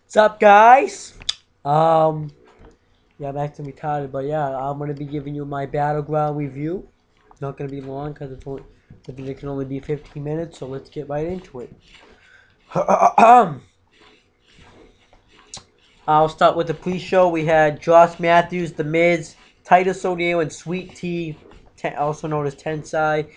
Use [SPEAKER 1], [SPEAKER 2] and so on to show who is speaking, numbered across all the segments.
[SPEAKER 1] What's up, guys? Yeah, I'm acting retarded, but yeah, I'm gonna be giving you my Battleground review. It's not gonna be long because it can only be 15 minutes, so let's get right into it. I'll start with the pre-show. We had Josh Matthews, The Miz, Titus O'Neil, and Sweet Tea, also known as Tensai,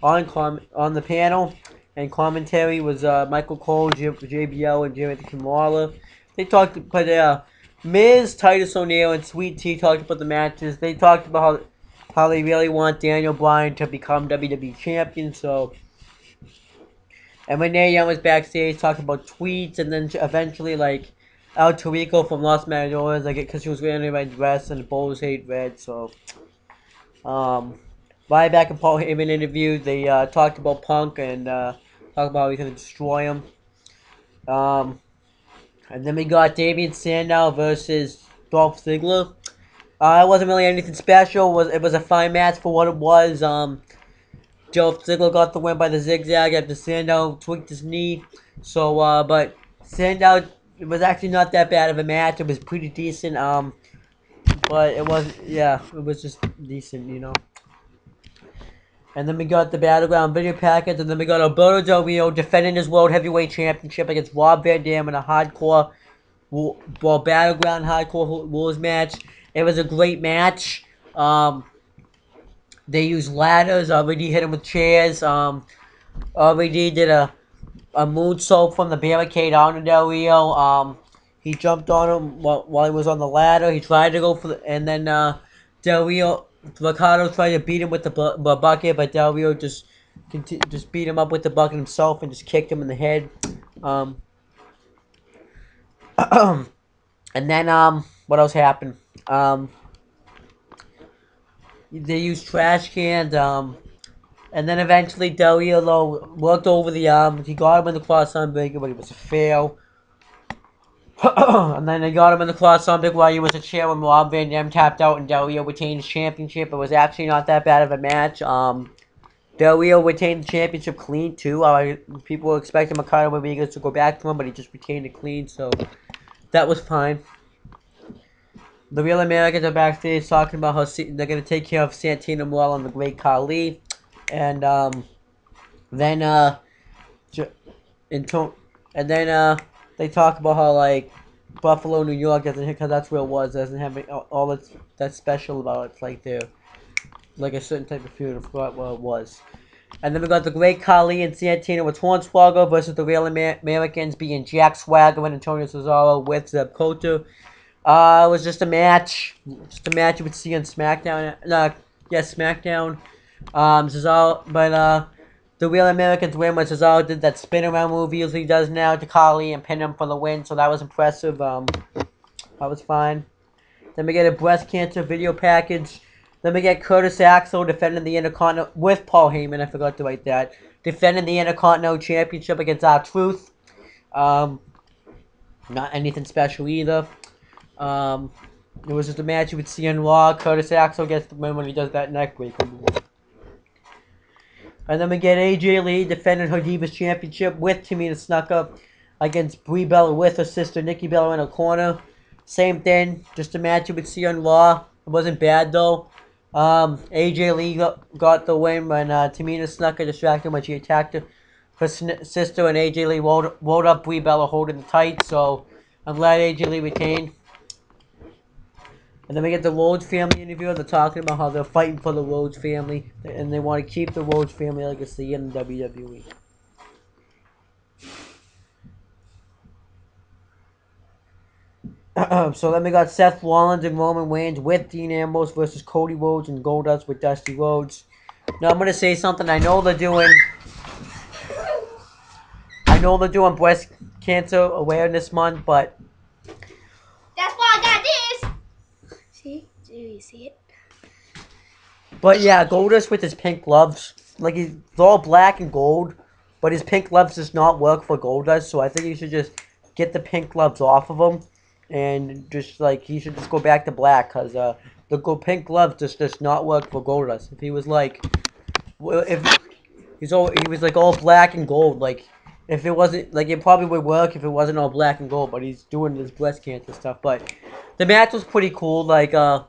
[SPEAKER 1] on the panel. And commentary was Michael Cole, JBL, and Jimmy Kimura. They talked, but Miz, Titus O'Neil, and Sweet Tea talked about the matches. They talked about how they really want Daniel Bryan to become WWE champion. So, and Renee Young was backstage talking about tweets, and then eventually like El Tarico from Los Matadores, like because she was wearing a red dress and the Bulls hate red. So, Ryback and Paul Heyman interviewed. They talked about Punk and talked about how he's gonna destroy him. Um, and then we got Damian Sandow versus Dolph Ziggler. It wasn't really anything special. It was a fine match for what it was. Dolph Ziggler got the win by the zigzag after Sandow tweaked his knee. So, but Sandow, it was actually not that bad of a match. It was pretty decent. But it wasn't. Yeah, it was just decent, you know. And then we got the Battleground video package, and then we got Alberto Del Rio defending his World Heavyweight Championship against Rob Van Dam in a hardcore, Battleground hardcore rules match. It was a great match. They used ladders. Already hit him with chairs. Already did a moonsault from the barricade onto Del Rio. He jumped on him while he was on the ladder. He tried to go for the, and then Del Rio, Ricardo tried to beat him with the bucket, but Del Rio just beat him up with the bucket himself and just kicked him in the head. And then what else happened? They used trash cans. And then eventually Del Rio worked over the arm. He got him in the cross arm breaker, but it was a fail. And then they got him in the cross arm breaker while he was a chair when Rob Van Dam tapped out and Del Rio retained his championship. It was actually not that bad of a match. Del Rio retained the championship clean too. People were expecting Ricardo Rodriguez to go back to him, but he just retained it clean, so that was fine. The Real Americans are backstage talking about how they're going to take care of Santino Morel and the Great Khali. And then they talk about how like Buffalo, New York doesn't hit because that's where it was. Doesn't have all that's special about it. It's like they're like a certain type of feud. I forgot what it was. And then we got the Great Khali and Santino with Hornswoggle versus the Real Americans being Jack Swagger and Antonio Cesaro with Zeb Coulter. It was just a match. Just a match you would see on SmackDown. SmackDown. The Real Americans win when Cesaro did that spin around move he usually does now to Khali and pin him for the win, so that was impressive. That was fine. Then we get a breast cancer video package. Then we get Curtis Axel defending the Intercontinental with Paul Heyman. I forgot to write that. Defending the Intercontinental Championship against R-Truth. Not anything special either. It was just a match you would see on Raw. Curtis Axel gets the win when he does that neck breaker move. And then we get AJ Lee defending her Divas Championship with Tamina Snuka against Brie Bella with her sister Nikki Bella in her corner. Same thing, just a match you would see on Raw. It wasn't bad though. AJ Lee got the win when Tamina Snuka distracted when she attacked her sister, and AJ Lee rolled up Brie Bella holding the tight. So I'm glad AJ Lee retained. And then we get the Rhodes family interview. They're talking about how they're fighting for the Rhodes family. And they want to keep the Rhodes family legacy in the WWE. So then we got Seth Rollins and Roman Reigns with Dean Ambrose versus Cody Rhodes and Goldust with Dusty Rhodes. Now I'm going to say something. I know they're doing breast cancer awareness month, but
[SPEAKER 2] that's why I got this. See? Do you see it?
[SPEAKER 1] But yeah, Goldust with his pink gloves. Like, he's all black and gold, but his pink gloves does not work for Goldust, so I think you should just get the pink gloves off of him, and just, like, he should just go back to black, because the pink gloves just does not work for Goldust. If he was, like, if he was, like, all black and gold, like, If it wasn't, like, it probably would work if it wasn't all black and gold, but he's doing this breast cancer stuff. But the match was pretty cool. Like, I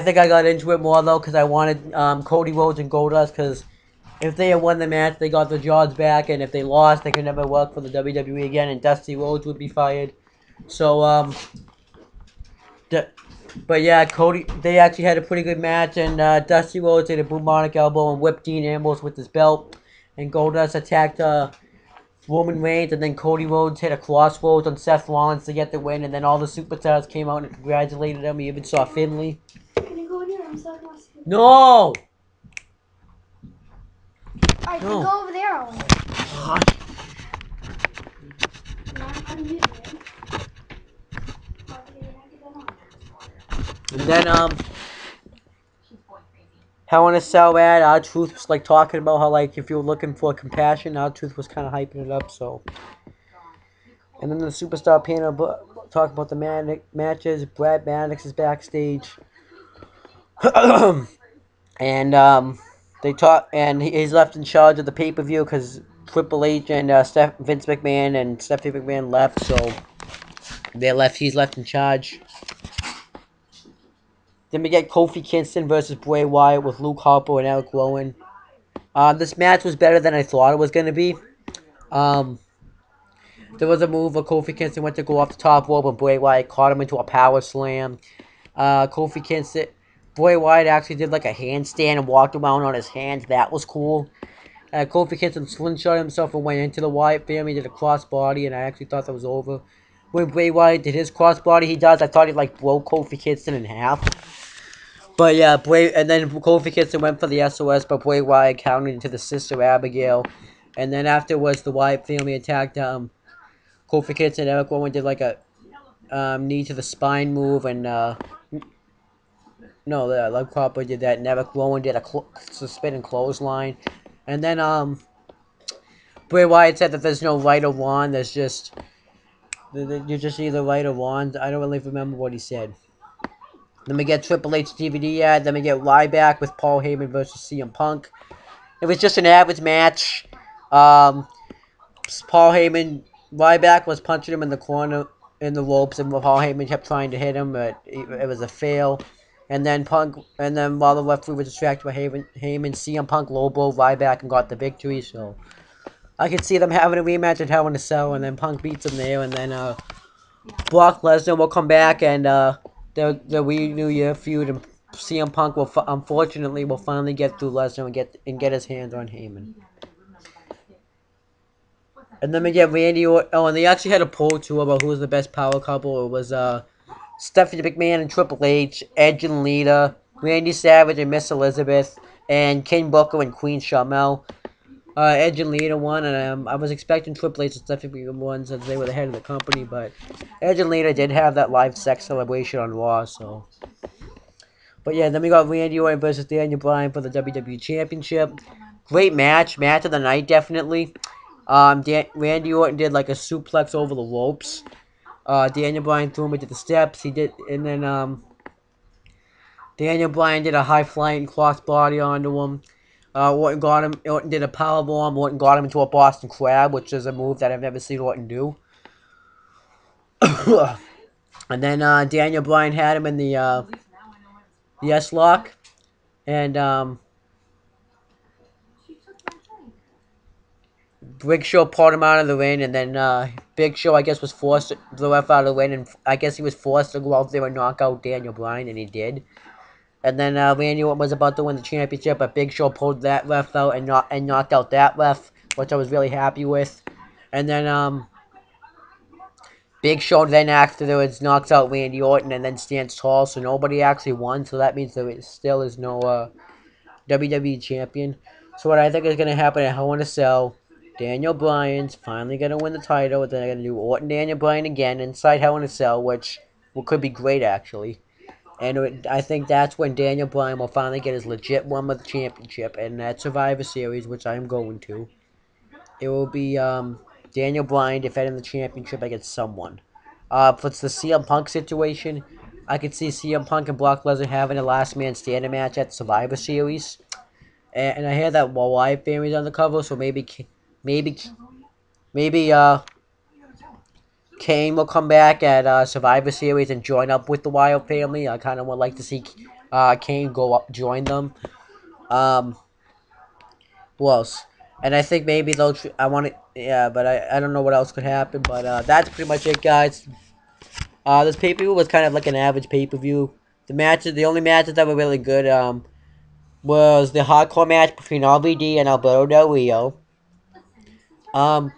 [SPEAKER 1] think I got into it more, though, because I wanted Cody Rhodes and Goldust, because if they had won the match, they got their jobs back, and if they lost, they could never work for the WWE again, and Dusty Rhodes would be fired. So, but yeah, Cody, they actually had a pretty good match, and Dusty Rhodes did a bubonic elbow and whipped Dean Ambrose with his belt, and Goldust attacked Roman Reigns, and then Cody Rhodes hit a crossroads on Seth Rollins to get the win, and then all the superstars came out and congratulated him. We even saw Finley.
[SPEAKER 2] Can you go in your room so I can watch the video?
[SPEAKER 1] No!
[SPEAKER 2] Alright,
[SPEAKER 1] No.
[SPEAKER 2] then go over there. Owen.
[SPEAKER 1] And then, Hell in a Cell ad, R-Truth was like talking about how, like, if you were looking for compassion, R-Truth was kind of hyping it up, so. And then the Superstar panel talking about the matches. Brad Maddox is backstage. And, they talk, and he's left in charge of the pay-per-view because Triple H and Vince McMahon and Stephanie McMahon left, so he's left in charge. Then we get Kofi Kingston versus Bray Wyatt with Luke Harper and Eric Rowan. This match was better than I thought it was going to be. There was a move where Kofi Kingston went to go off the top rope and Bray Wyatt caught him into a power slam. Kofi Kingston, Bray Wyatt actually did like a handstand and walked around on his hands. That was cool. Kofi Kingston slingshot himself and went into the Wyatt family, did a crossbody, and I actually thought that was over. When Bray Wyatt did his crossbody, I thought he like broke Kofi Kingston in half. But yeah, and then Kofi Kingston went for the SOS, but Bray Wyatt counted into the Sister Abigail. And then afterwards, the Wyatt family attacked Kofi Kingston. Eric Rowan did like a knee to the spine move, and Luke Harper did that. And Eric Rowan did a spinning clothesline. And then Bray Wyatt said that there's no right or wrong. There's just you're just either right or wrong. I don't really remember what he said. Then we get Triple H DVD ad. Then we get Ryback with Paul Heyman versus CM Punk. It was just an average match. Paul Heyman, Ryback was punching him in the corner in the ropes, and Paul Heyman kept trying to hit him, but it was a fail. And then while the referee was distracted by Heyman, CM Punk lowblow Ryback and got the victory. So I could see them having a rematch at Hell in a Cell, and then Punk beats him there, and then Brock Lesnar will come back and the New Year feud, and CM Punk will unfortunately finally get through Lesnar and get his hands on Heyman. And then we get Randy Orton. Oh, and they actually had a poll too about who was the best power couple. It was Stephanie McMahon and Triple H, Edge and Lita, Randy Savage and Miss Elizabeth, and King Booker and Queen Sharmell. Edge and Lita won, and I was expecting Triple H and Stephanie won since they were the head of the company, but Edge and Lita did have that live sex celebration on Raw, so. But yeah, then we got Randy Orton versus Daniel Bryan for the WWE Championship. Great match of the night, definitely. Randy Orton did like a suplex over the ropes. Daniel Bryan threw him into the steps. And then Daniel Bryan did a high flying crossbody onto him. Orton got him. Orton did a powerbomb. Orton got him into a Boston Crab, which is a move that I've never seen Orton do. And then Daniel Bryan had him in the S-Lock. And Big Show pulled him out of the ring. And then Big Show, I guess, was forced to the ref out of the ring. And I guess he was forced to go out there and knock out Daniel Bryan. And he did. And then Randy Orton was about to win the championship, but Big Show pulled that ref out and knocked out that ref, which I was really happy with. And then Big Show then afterwards knocks out Randy Orton and then stands tall, so nobody actually won. So that means there still is no WWE champion. So what I think is going to happen at Hell in a Cell, Daniel Bryan's finally going to win the title. Then they're going to do Orton Daniel Bryan again inside Hell in a Cell, which could be great actually. And I think that's when Daniel Bryan will finally get his legit one with the championship. And that Survivor Series, which I am going to, it will be Daniel Bryan defending the championship against someone. If it's the CM Punk situation, I could see CM Punk and Brock Lesnar having a last man standing match at Survivor Series. and I hear that Wyatt family's on the cover, so maybe, maybe Kane will come back at Survivor Series and join up with the Wyatt family. I kind of would like to see Kane go up, join them. Um, who else? And I think maybe they'll. I want to. Yeah, but I don't know what else could happen. But that's pretty much it, guys. This pay per view was kind of like an average pay per view. The only matches that were really good, was the hardcore match between RVD and Alberto Del Rio. Um,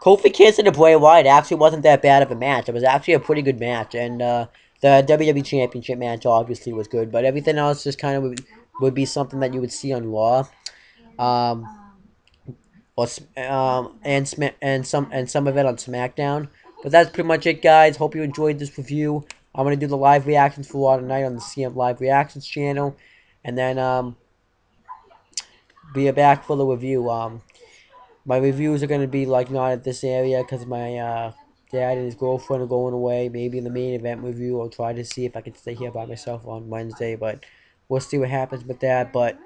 [SPEAKER 1] Kofi Kingston and Bray Wyatt actually wasn't that bad of a match. It was actually a pretty good match, and the WWE Championship match obviously was good, but everything else just kind of would be something that you would see on Raw. Um, or and some of it on SmackDown. But that's pretty much it, guys. Hope you enjoyed this review. I'm gonna do the live reactions for Raw tonight on the CM Live Reactions channel, and then be back for the review. My reviews are gonna be like not at this area because my dad and his girlfriend are going away. Maybe in the main event review, I'll try to see if I can stay here by myself on Wednesday, but we'll see what happens with that. But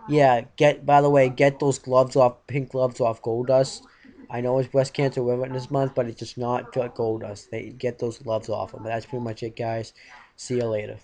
[SPEAKER 1] yeah, by the way, get those gloves off, pink gloves off Goldust. I know it's Breast Cancer Awareness Month, but it's just not Goldust. They get those gloves off them. But that's pretty much it, guys. See you later.